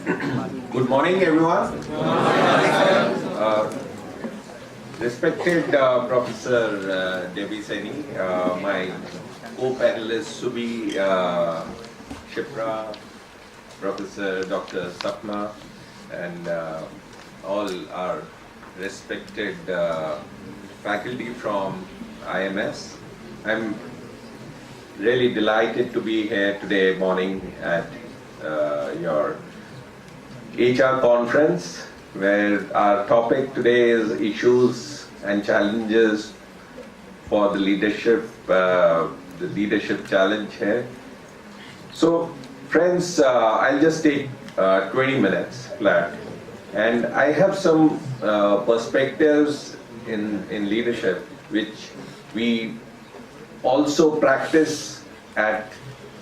Good morning, everyone. Respected Professor Devi Saini, my co-panelists Subi Shipra, Professor Dr. Sapna, and all our respected faculty from IMS. I'm really delighted to be here today morning at your HR conference, where our topic today is issues and challenges for the leadership challenge here. So friends, I'll just take 20 minutes flat, and I have some perspectives in leadership which we also practice at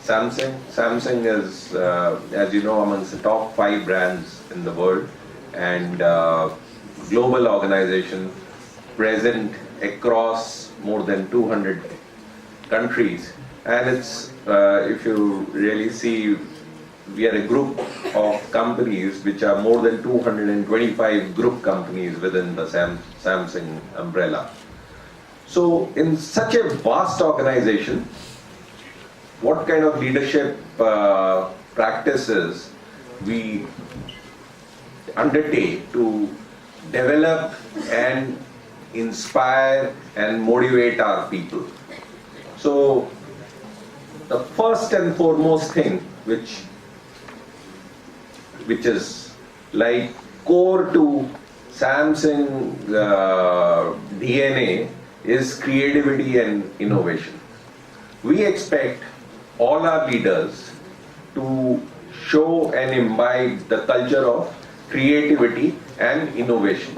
Samsung. Samsung is, as you know, amongst the top 5 brands in the world, and global organization present across more than 200 countries. And it's, if you really see, we are a group of companies which are more than 225 group companies within the Samsung umbrella. So in such a vast organization, what kind of leadership practices we undertake to develop and inspire and motivate our people? So the first and foremost thing which is like core to Samsung DNA is creativity and innovation. We expect all our leaders to show and imbibe the culture of creativity and innovation.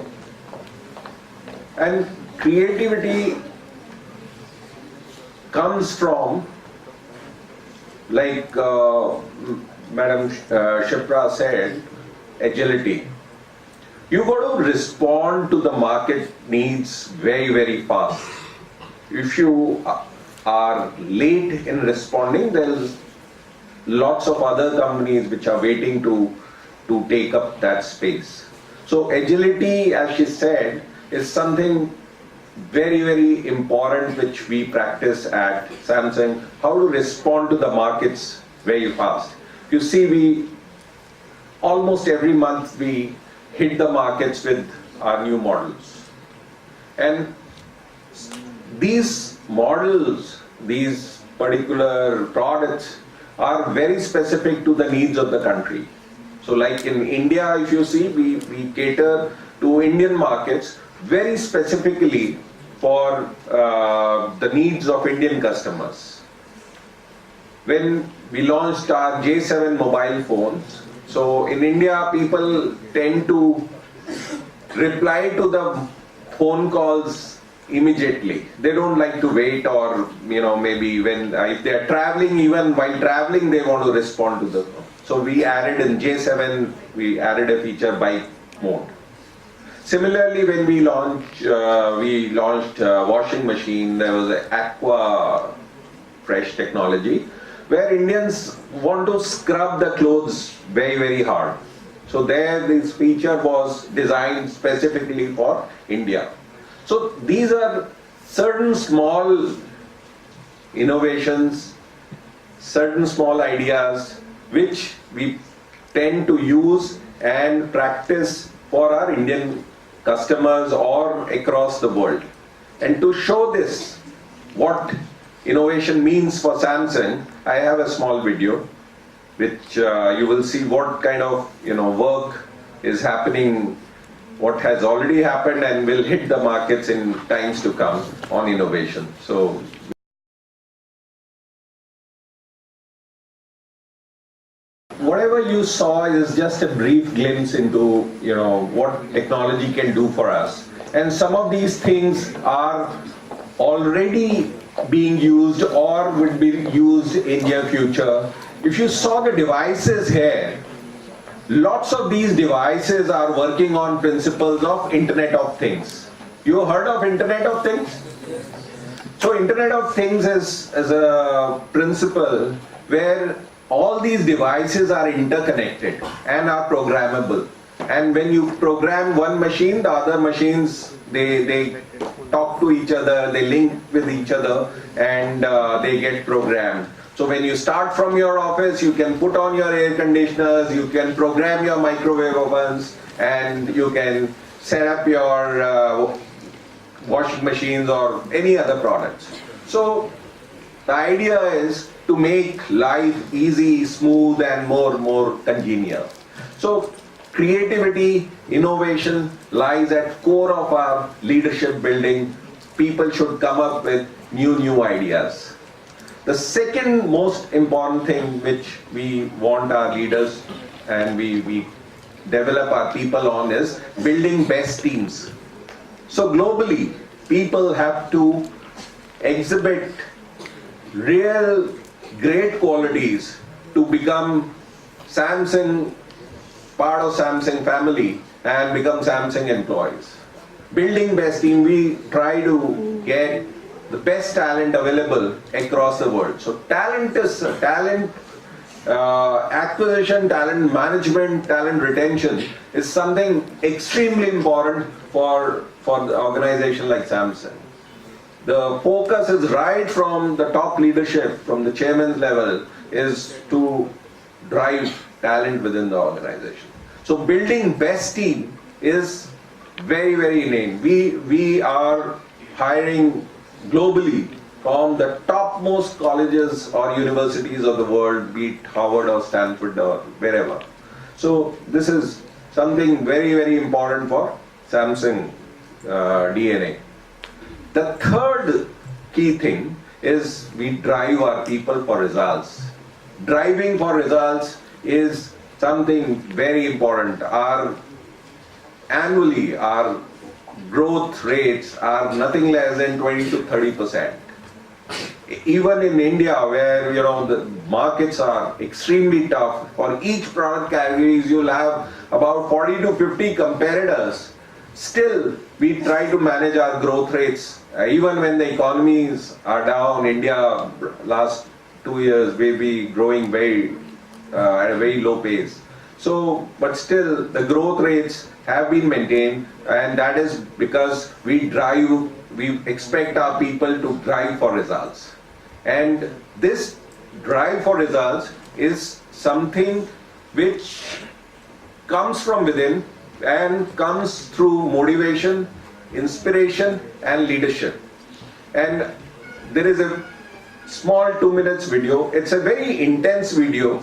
And creativity comes from, like Madam Shipra said, agility. You got to respond to the market needs very, very fast. If you are late in responding, there's lots of other companies which are waiting to take up that space. So agility, as she said, is something very, very important which we practice at Samsung, how to respond to the markets very fast. You see, we almost every month we hit the markets with our new models. And these models, these particular products are very specific to the needs of the country. So like in India, if you see, we cater to Indian markets very specifically for the needs of Indian customers. When we launched our J7 mobile phones, so in India people tend to reply to the phone calls immediately. They don't like to wait, or maybe when if they are traveling, even while traveling they want to respond to the phone. So we added in J7, we added a feature bike mode. Similarly, when we launched washing machine, there was an Aqua Fresh technology where Indians want to scrub the clothes very, very hard. So there this feature was designed specifically for India. So these are certain small innovations, certain small ideas which we tend to use and practice for our Indian customers or across the world. And to show this, what innovation means for Samsung, I have a small video which you will see what kind of work is happening, what has already happened and will hit the markets in times to come on innovation. So whatever you saw is just a brief glimpse into what technology can do for us. And some of these things are already being used or will be used in near future. If you saw the devices here, lots of these devices are working on principles of Internet of Things. You heard of Internet of Things? So Internet of Things is a principle where all these devices are interconnected and are programmable. And when you program one machine, the other machines, they talk to each other, they link with each other, and they get programmed. So when you start from your office, you can put on your air conditioners, you can program your microwave ovens, and you can set up your washing machines or any other products. So the idea is to make life easy, smooth, and more congenial. So creativity, innovation lies at core of our leadership building. People should come up with new ideas. The second most important thing which we want our leaders and we develop our people on is building best teams. So globally, people have to exhibit real great qualities to become Samsung, part of Samsung family, and become Samsung employees. Building best team, we try to get the best talent available across the world. So talent acquisition, talent management, talent retention is something extremely important for the organization like Samsung. The focus is right from the top leadership, from the chairman's level, is to drive talent within the organization. So building best team is very innate. We are hiring globally from the topmost colleges or universities of the world, be it Harvard or Stanford or wherever. So this is something very important for Samsung DNA. The third key thing is we drive our people for results. Driving for results is something very important. Annually, our growth rates are nothing less than 20 to 30%. Even in India, where the markets are extremely tough, for each product categories you'll have about 40 to 50 competitors. Still, we try to manage our growth rates. Even when the economies are down, India last 2 years may be growing at a very low pace. So, but still, the growth rates have been maintained, and that is because we expect our people to drive for results. And this drive for results is something which comes from within and comes through motivation, inspiration, and leadership. And there is a small 2 minutes video. It's a very intense video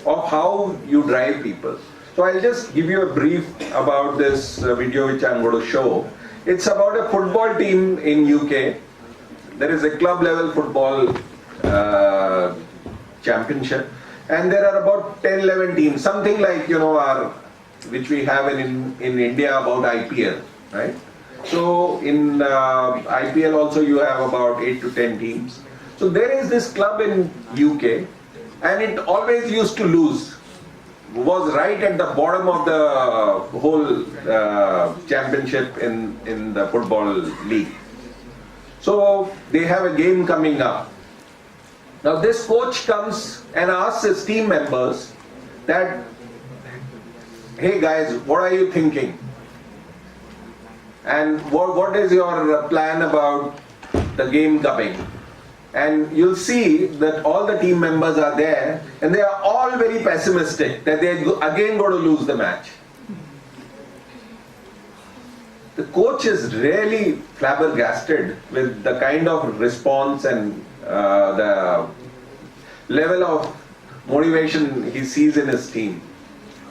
of how you drive people. So I'll just give you a brief about this video which I'm going to show. It's about a football team in UK. There is a club level football championship, and there are about 10-11 teams, something like which we have in India about IPL, right? So in IPL also you have about 8 to 10 teams. So there is this club in UK, and it always used to lose. Was right at the bottom of the whole championship in the football league. So they have a game coming up. Now this coach comes and asks his team members that, hey guys, what are you thinking? And what is your plan about the game coming? And you'll see that all the team members are there, and they are all very pessimistic that they're again going to lose the match. The coach is really flabbergasted with the kind of response and the level of motivation he sees in his team.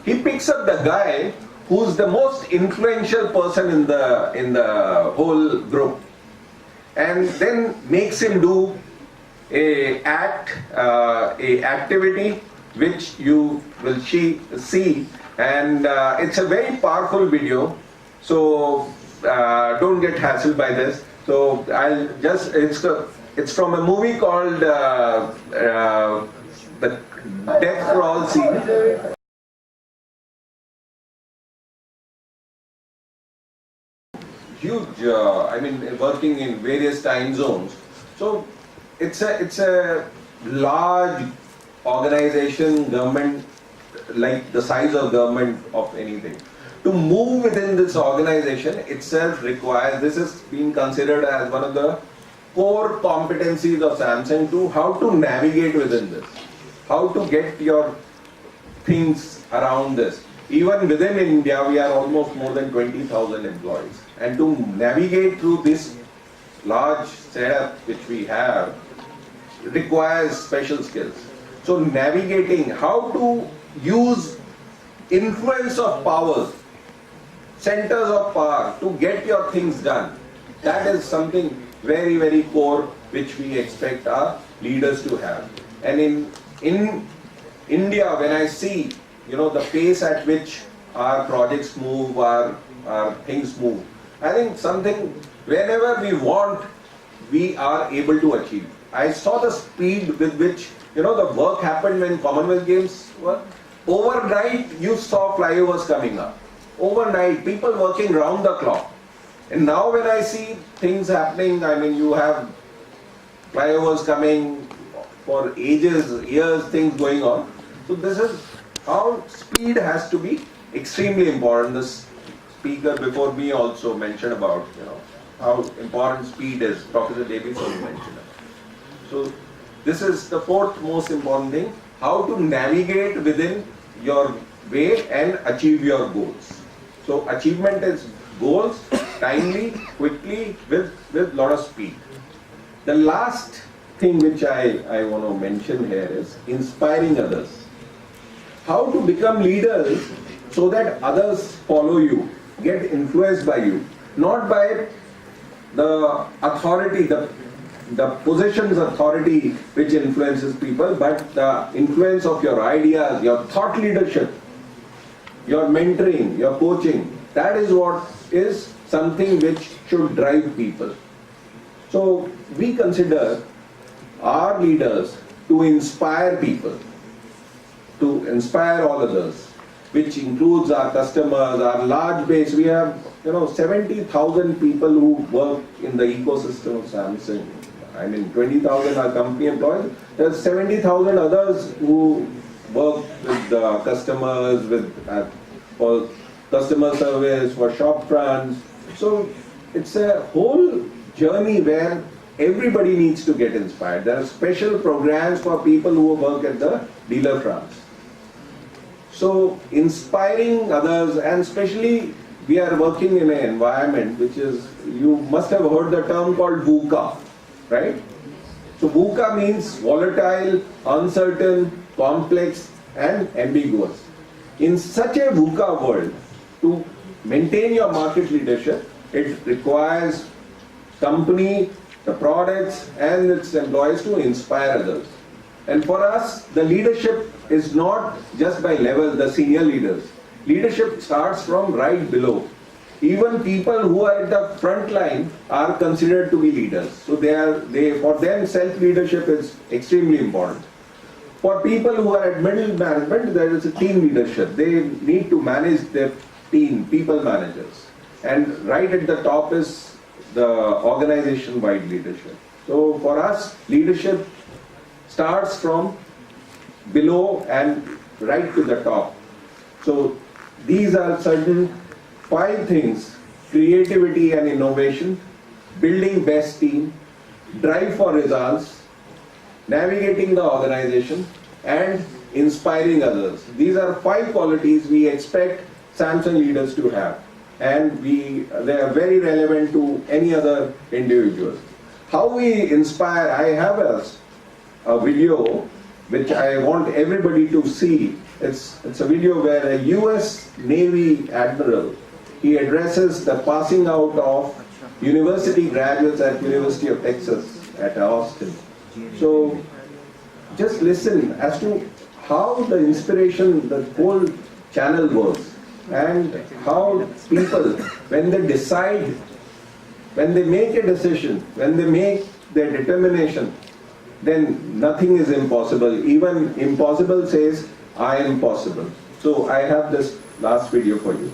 He picks up the guy who's the most influential person in the whole group, and then makes him do a activity which you will see, and it's a very powerful video. So don't get hassled by this. So it's from a movie called the Death Crawl Scene. Huge, working in various time zones. So it's a large organization, government, like the size of government of anything. To move within this organization itself requires, this is being considered as one of the core competencies of Samsung, to how to navigate within this, how to get your things around this. Even within India, we are almost more than 20,000 employees. And to navigate through this large setup which we have requires special skills. So navigating how to use influence of power, centers of power to get your things done, that is something very, very core which we expect our leaders to have. And in India, when I see, the pace at which our projects move, our things move, I think something, whenever we want, we are able to achieve. I saw the speed with which, the work happened when Commonwealth Games were. Overnight, you saw flyovers coming up. Overnight, people working round the clock. And now when I see things happening, you have flyovers coming for ages, years, things going on. So this is how speed has to be extremely important. This speaker before me also mentioned about, how important speed is. Professor Davis also mentioned it. So this is the fourth most important thing, how to navigate within your way and achieve your goals. So achievement is goals, timely, quickly, with lot of speed. The last thing which I want to mention here is inspiring others. How to become leaders so that others follow you, get influenced by you, not by the authority, the position's authority which influences people, but the influence of your ideas, your thought leadership, your mentoring, your coaching. That is what is something which should drive people. So we consider our leaders to inspire people, to inspire all others, which includes our customers, our large base. We have 70,000 people who work in the ecosystem of Samsung. 20,000 are company employees. There are 70,000 others who work with the customers, for customer service, for shop fronts. So it's a whole journey where everybody needs to get inspired. There are special programs for people who work at the dealer fronts. So inspiring others, and especially we are working in an environment which is, you must have heard the term called VUCA, right? So VUCA means volatile, uncertain, complex and ambiguous. In such a VUCA world, to maintain your market leadership, it requires company, the products and its employees to inspire others. And for us, the leadership is not just by level, the senior leaders. Leadership starts from right below. Even people who are at the front line are considered to be leaders. So for them, self-leadership is extremely important. For people who are at middle management, there is a team leadership. They need to manage their team, people managers. And right at the top is the organization-wide leadership. So for us, leadership starts from below and right to the top. So these are certain 5 things: creativity and innovation, building best team, drive for results, navigating the organization, and inspiring others. These are 5 qualities we expect Samsung leaders to have, and they are very relevant to any other individual. How we inspire, I have a video which I want everybody to see. It's a video where a US Navy admiral, he addresses the passing out of university graduates at University of Texas at Austin. So just listen as to how the inspiration, the whole channel works, and how people, when they decide, when they make a decision, when they make their determination, then nothing is impossible. Even impossible says, I am possible. So I have this last video for you.